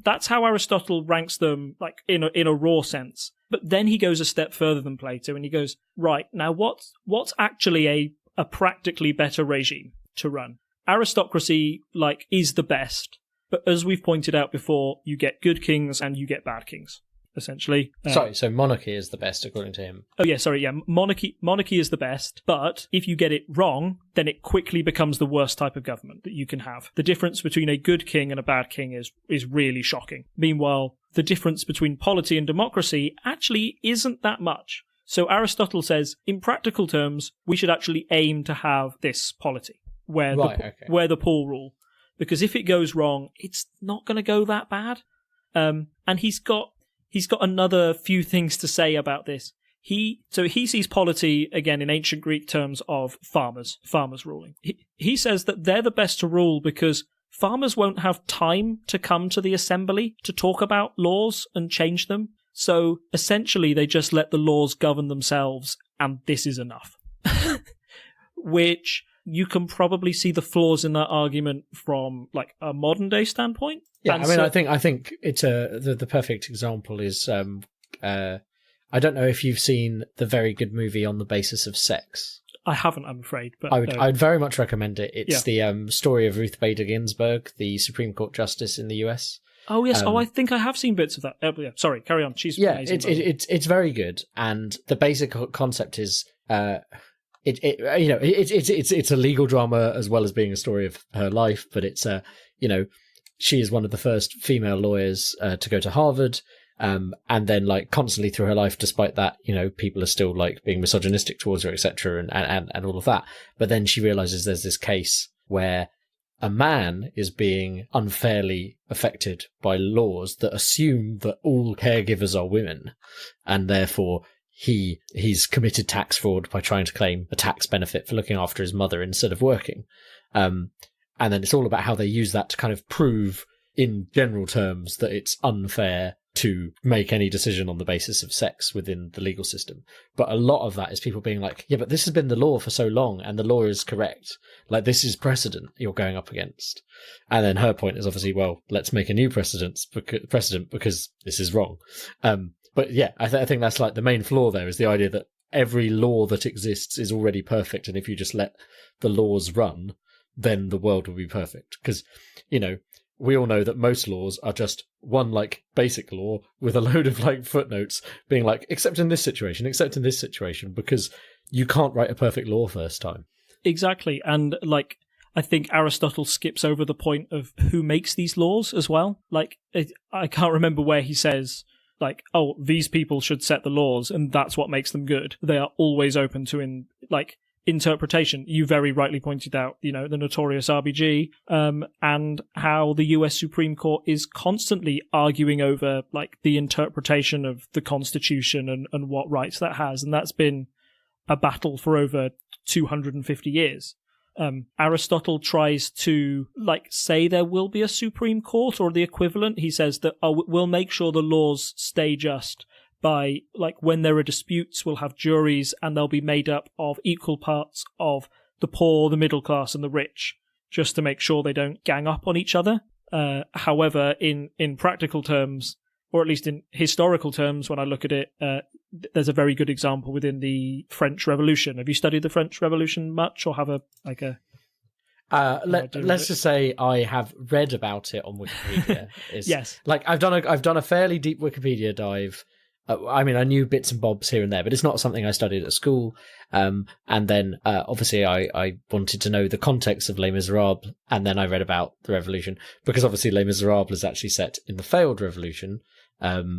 that's how Aristotle ranks them, like in a raw sense. But then he goes a step further than Plato, and he goes, right, now what's actually a practically better regime to run? Aristocracy, like, is the best, but as we've pointed out before, you get good kings and you get bad kings, essentially. So monarchy is the best according to him. Oh yeah, sorry, yeah, monarchy is the best, but if you get it wrong, then it quickly becomes the worst type of government that you can have. The difference between a good king and a bad king is really shocking. Meanwhile, the difference between polity and democracy actually isn't that much. So Aristotle says, in practical terms, we should actually aim to have this polity, where the poor rule. Because if it goes wrong, it's not going to go that bad. And he's got another few things to say about this. He sees polity, again, in ancient Greek terms of farmers ruling. He says that they're the best to rule because farmers won't have time to come to the assembly to talk about laws and change them. So essentially, they just let the laws govern themselves, and this is enough. Which you can probably see the flaws in that argument from, like, a modern day standpoint. Yeah, and I mean, I think it's the perfect example is I don't know if you've seen the very good movie On the Basis of Sex. I haven't, I'm afraid, but I'd very much recommend it. It's the story of Ruth Bader Ginsburg, the Supreme Court Justice in the US. Oh yes, I think I have seen bits of that. Yeah, sorry, carry on. She's amazing. It's very good, and the basic concept is it's a legal drama as well as being a story of her life, but it's she is one of the first female lawyers to go to Harvard, and then, like, constantly through her life, despite that, people are still, like, being misogynistic towards her, etc., and all of that. But then she realizes there's this case where a man is being unfairly affected by laws that assume that all caregivers are women, and therefore he's committed tax fraud by trying to claim a tax benefit for looking after his mother instead of working. And And then it's all about how they use that to kind of prove in general terms that it's unfair to make any decision on the basis of sex within the legal system. But a lot of that is people being like, yeah, but this has been the law for so long and the law is correct. Like, this is precedent you're going up against. And then her point is obviously, well, let's make a new precedent because this is wrong. But yeah, I think that's like the main flaw there, is the idea that every law that exists is already perfect. And if you just let the laws run, then the world will be perfect. Because, you know, we all know that most laws are just one like basic law with a load of like footnotes being like, except in this situation, because you can't write a perfect law first time. Exactly. And like, I think Aristotle skips over the point of who makes these laws as well. Like, I can't remember where he says, like, oh, these people should set the laws and that's what makes them good. They are always open to interpretation. You very rightly pointed out, you know, the notorious RBG, and how the US Supreme Court is constantly arguing over like the interpretation of the Constitution and what rights that has. And that's been a battle for over 250 years. Aristotle tries to like say there will be a Supreme Court or the equivalent. He says that, oh, we'll make sure the laws stay just by, like, when there are disputes, we'll have juries and they'll be made up of equal parts of the poor, the middle class and the rich, just to make sure they don't gang up on each other. However, in practical terms, or at least in historical terms, when I look at it, there's a very good example within the French Revolution. Have you studied the French Revolution much, or have let's just say I have read about it on Wikipedia. Yes, like I've done a fairly deep Wikipedia dive. I mean, I knew bits and bobs here and there, but it's not something I studied at school. And then, obviously, I wanted to know the context of Les Miserables, and then I read about the revolution, because obviously Les Miserables is actually set in the failed revolution.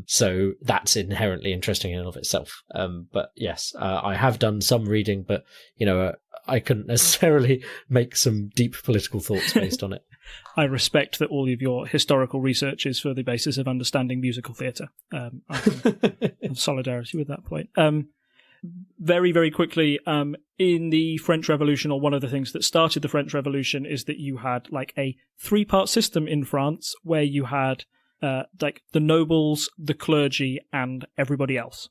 So that's inherently interesting in and of itself. But yes, I have done some reading, but, you know, I couldn't necessarily make some deep political thoughts based on it. I respect that all of your historical research is for the basis of understanding musical theatre. I have solidarity with that point. Very, very quickly, in the French Revolution, or one of the things that started the French Revolution, is that you had like a 3-part system in France where you had like the nobles, the clergy, and everybody else.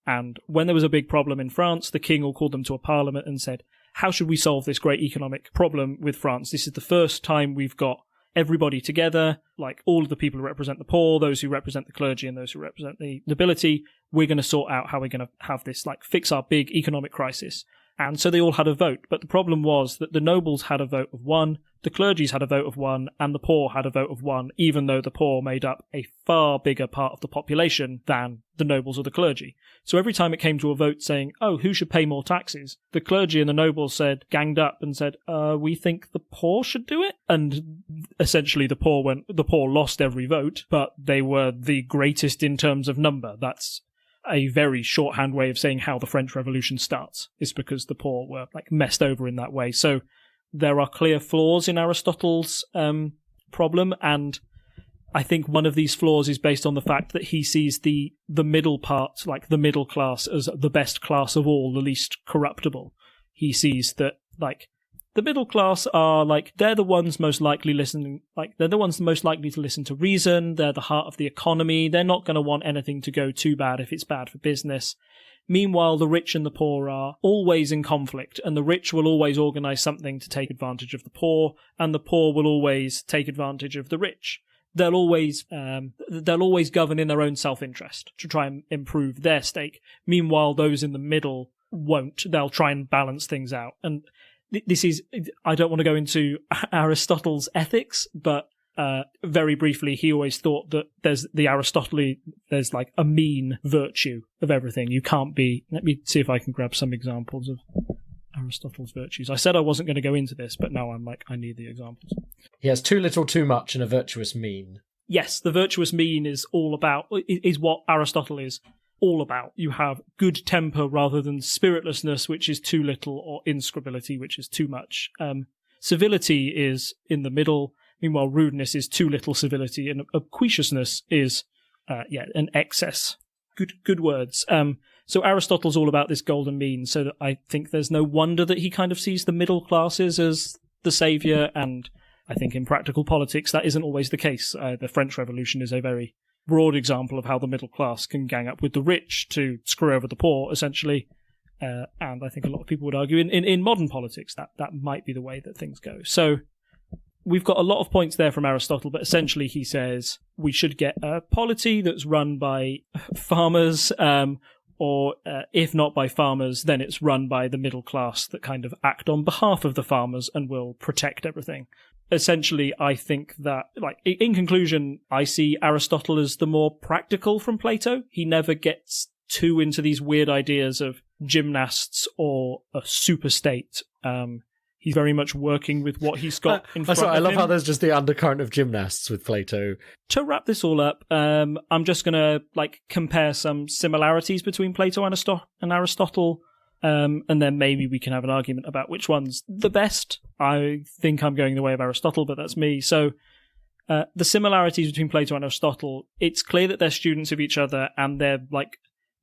And when there was a big problem in France, the king will call them to a parliament and said, how should we solve this great economic problem with France? This is the first time we've got everybody together, like all of the people who represent the poor, those who represent the clergy, and those who represent the nobility. We're going to sort out how we're going to have this, like, fix our big economic crisis. And so they all had a vote. But the problem was that the nobles had a vote of 1, the clergies had a vote of 1, and the poor had a vote of 1, even though the poor made up a far bigger part of the population than the nobles or the clergy. So every time it came to a vote saying, oh, who should pay more taxes, the clergy and the nobles ganged up and said, we think the poor should do it. And essentially the poor lost every vote, but they were the greatest in terms of number. That's a very shorthand way of saying how the French Revolution starts, is because the poor were like messed over in that way. So there are clear flaws in Aristotle's problem, and I think one of these flaws is based on the fact that he sees the middle part, like the middle class, as the best class of all, the least corruptible. He sees that, like, the middle class are, like, they're the ones most likely they're the ones most likely to listen to reason, they're the heart of the economy, they're not going to want anything to go too bad if it's bad for business. Meanwhile, the rich and the poor are always in conflict, and the rich will always organise something to take advantage of the poor, and the poor will always take advantage of the rich. They'll always govern in their own self-interest to try and improve their stake. Meanwhile, those in the middle won't. They'll try and balance things out. And this is, I don't want to go into Aristotle's ethics, but very briefly, he always thought that there's like a mean virtue of everything. You can't be. Let me see if I can grab some examples of Aristotle's virtues. I said I wasn't going to go into this, but now I'm like, I need the examples. He has too little, too much, and a virtuous mean. Yes, the virtuous mean is what Aristotle is all about. You have good temper rather than spiritlessness, which is too little, or inscrutability, which is too much. Civility is in the middle. Meanwhile, rudeness is too little civility, and obsequiousness is, an excess. Good words. So Aristotle's all about this golden mean, so that I think there's no wonder that he kind of sees the middle classes as the saviour, and I think in practical politics, that isn't always the case. The French Revolution is a very broad example of how the middle class can gang up with the rich to screw over the poor, essentially. And I think a lot of people would argue in modern politics that might be the way that things go. So we've got a lot of points there from Aristotle, but essentially he says we should get a polity that's run by farmers, or if not by farmers, then it's run by the middle class that kind of act on behalf of the farmers and will protect everything. Essentially, I think that, like, in conclusion, I see Aristotle as the more practical from Plato. He never gets too into these weird ideas of gymnasts or a super state. He's very much working with what he's got in front of him. I love how there's just the undercurrent of gymnasts with Plato. To wrap this all up, I'm just going to compare some similarities between Plato and Aristotle, and then maybe we can have an argument about which one's the best. I think I'm going the way of Aristotle, but that's me. So the similarities between Plato and Aristotle, it's clear that they're students of each other, and they're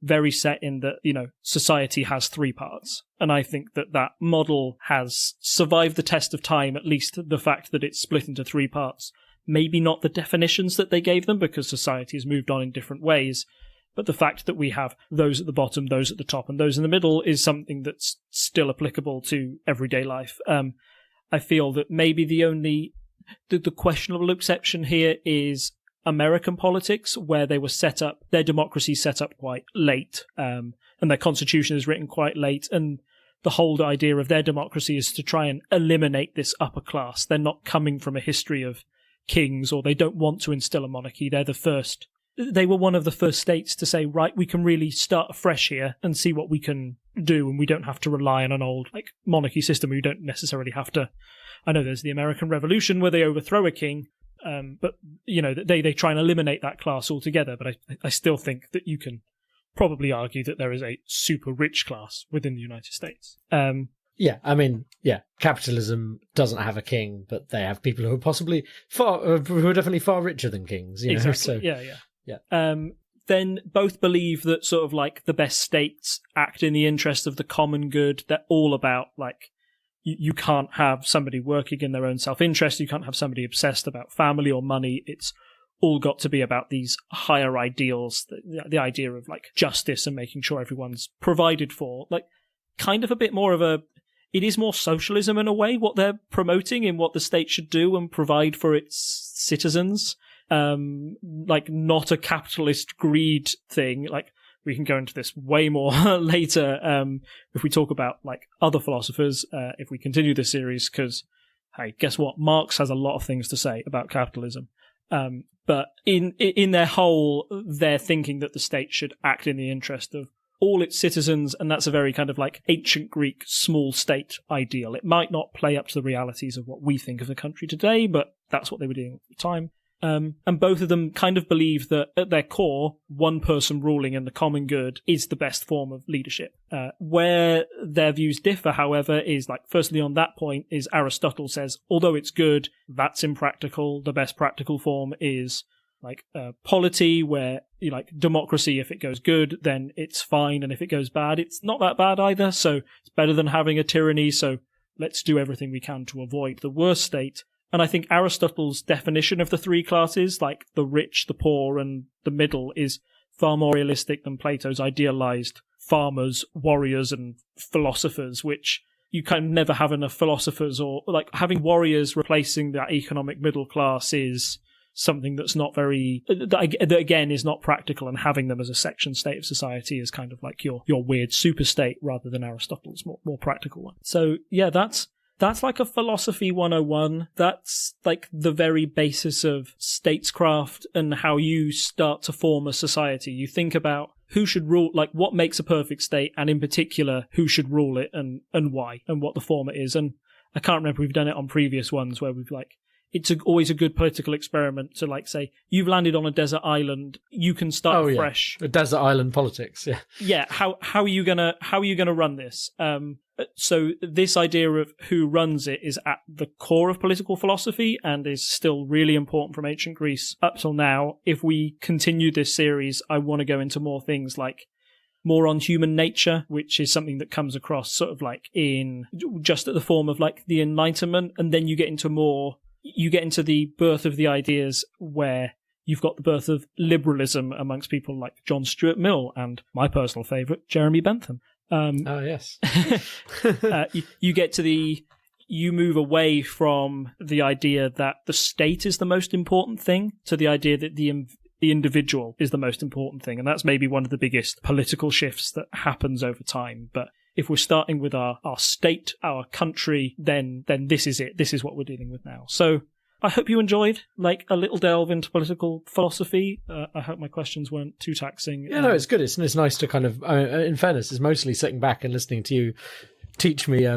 very set in that, society has three parts. And I think that model has survived the test of time, at least the fact that it's split into three parts. Maybe not the definitions that they gave them, because society has moved on in different ways, but the fact that we have those at the bottom, those at the top, and those in the middle is something that's still applicable to everyday life. I feel that maybe the questionable exception here is American politics, where they were set up, their democracy set up quite late, and their constitution is written quite late, and the whole idea of their democracy is to try and eliminate this upper class. They're not coming from a history of kings, or they don't want to instill a monarchy. They were one of the first states to say, right, we can really start afresh here and see what we can do, and we don't have to rely on an old monarchy system. We don't necessarily have to. I know there's the American Revolution where they overthrow a king, but they try and eliminate that class altogether. But I still think that you can probably argue that there is a super rich class within the United States. Capitalism doesn't have a king, but they have people who are possibly who are definitely far richer than kings. Exactly. Yeah. Then both believe that sort of the best states act in the interest of the common good. They're all about you can't have somebody working in their own self-interest. You can't have somebody obsessed about family or money. It's all got to be about these higher ideals, the idea of justice and making sure everyone's provided for. Kind of a bit more of it is more socialism in a way, what they're promoting in what the state should do and provide for its citizens. Not a capitalist greed thing. We can go into this way more later if we talk about other philosophers, if we continue this series, because, hey, guess what? Marx has a lot of things to say about capitalism. But in their whole, they're thinking that the state should act in the interest of all its citizens, and that's a very kind of ancient Greek small state ideal. It might not play up to the realities of what we think of the country today, but that's what they were doing at the time. And both of them kind of believe that at their core, one person ruling in the common good is the best form of leadership. Where their views differ, however, is firstly on that point is Aristotle says, although it's good, that's impractical. The best practical form is polity, where democracy, if it goes good, then it's fine. And if it goes bad, it's not that bad either. So it's better than having a tyranny. So let's do everything we can to avoid the worst state. And I think Aristotle's definition of the three classes, the rich, the poor, and the middle, is far more realistic than Plato's idealized farmers, warriors, and philosophers, which you kind of never have enough philosophers, or having warriors replacing that economic middle class is something that's not very, that again is not practical, and having them as a section state of society is kind of your weird super state rather than Aristotle's more practical one. So yeah, that's a philosophy 101. That's the very basis of statescraft and how you start to form a society. You think about who should rule, what makes a perfect state, and in particular, who should rule it and why, and what the format is. And I can't remember if we've done it on previous ones where we've it's always a good political experiment to say, you've landed on a desert island, you can start fresh. The desert island politics, yeah. Yeah, how are you gonna run this? So this idea of who runs it is at the core of political philosophy and is still really important from ancient Greece up till now. If we continue this series, I want to go into more things more on human nature, which is something that comes across sort of in just at the form of the Enlightenment, and then you get into more you get into the birth of the ideas where you've got the birth of liberalism amongst people like John Stuart Mill and my personal favourite, Jeremy Bentham. Oh, yes. You get to you move away from the idea that the state is the most important thing to the idea that the individual is the most important thing. And that's maybe one of the biggest political shifts that happens over time. But if we're starting with our state, our country, then this is it. This is what we're dealing with now. So I hope you enjoyed like a little delve into political philosophy. I hope my questions weren't too taxing. Yeah, no, it's good. It's nice to kind of, in fairness, it's mostly sitting back and listening to you teach me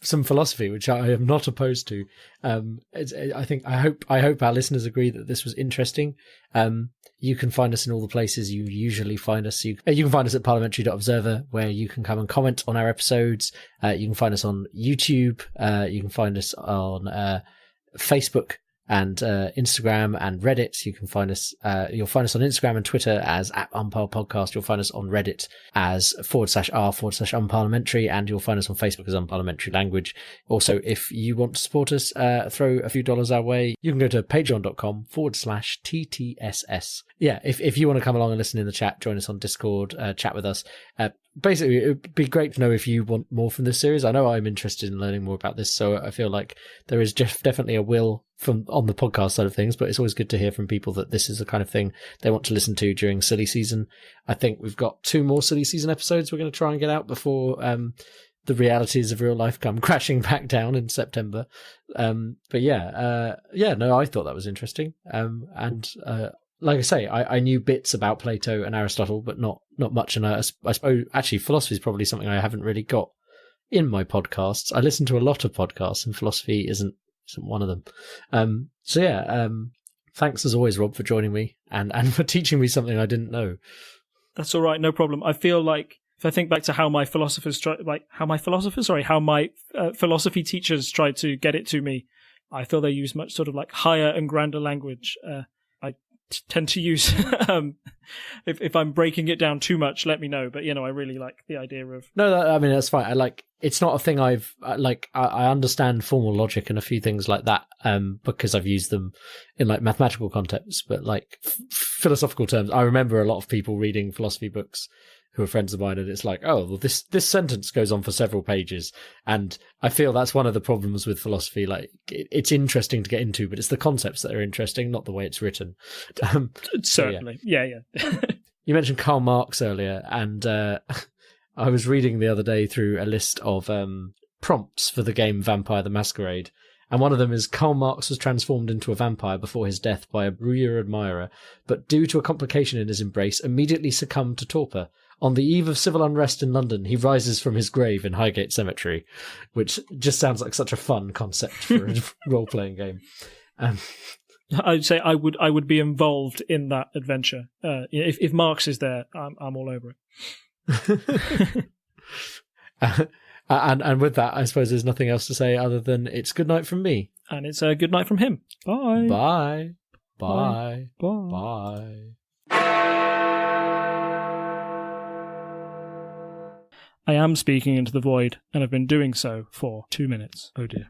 some philosophy, which I am not opposed to. I hope our listeners agree that this was interesting. You can find us in all the places you usually find us. You can find us at parliamentary.observer, where you can come and comment on our episodes. You can find us on YouTube. You can find us on Facebook and Instagram and Reddit. You can find us, you'll find us on Instagram and Twitter as @Unparl_podcast. You'll find us on Reddit as /r/unparliamentary, and you'll find us on Facebook as Unparliamentary Language. Also, if you want to support us, throw a few dollars our way, you can go to patreon.com/TTSS. Yeah, if you want to come along and listen in the chat, join us on Discord, chat with us. Basically, it would be great to know if you want more from this series. I know I'm interested in learning more about this, so I feel like there is definitely a will from on the podcast side of things, but it's always good to hear from people that this is the kind of thing they want to listen to during silly season. I think we've got 2 more silly season episodes we're going to try and get out before the realities of real life come crashing back down in September. But no, I thought that was interesting. Like I say, I knew bits about Plato and Aristotle, but not much. And I suppose actually philosophy is probably something I haven't really got in my podcasts. I listen to a lot of podcasts, and philosophy isn't one of them. Thanks as always, Rob, for joining me and for teaching me something I didn't know. That's all right, no problem. I feel like if I think back to how my philosophy teachers tried to get it to me, I feel they use much sort of like higher and grander language. I tend to use if I'm breaking it down too much, let me know, but I really like the idea of that's fine. It's not a thing I understand formal logic and a few things like that because I've used them in like mathematical contexts, but like philosophical terms, I remember a lot of people reading philosophy books who are friends of mine, and it's like, oh, well, this sentence goes on for several pages, and I feel that's one of the problems with philosophy. Like, it's interesting to get into, but it's the concepts that are interesting, not the way it's written. Certainly, yeah. You mentioned Karl Marx earlier, and I was reading the other day through a list of prompts for the game Vampire the Masquerade, and one of them is Karl Marx was transformed into a vampire before his death by a brouilleur admirer, but due to a complication in his embrace, immediately succumbed to torpor. On the eve of civil unrest in London, he rises from his grave in Highgate Cemetery, which just sounds like such a fun concept for a role-playing game. I'd say I would be involved in that adventure. If Marx is there, I'm all over it. And with that, I suppose there's nothing else to say other than it's good night from me. And it's a good night from him. Bye. Bye. Bye. Bye. Bye. I am speaking into the void, and I've been doing so for 2 minutes. Oh dear.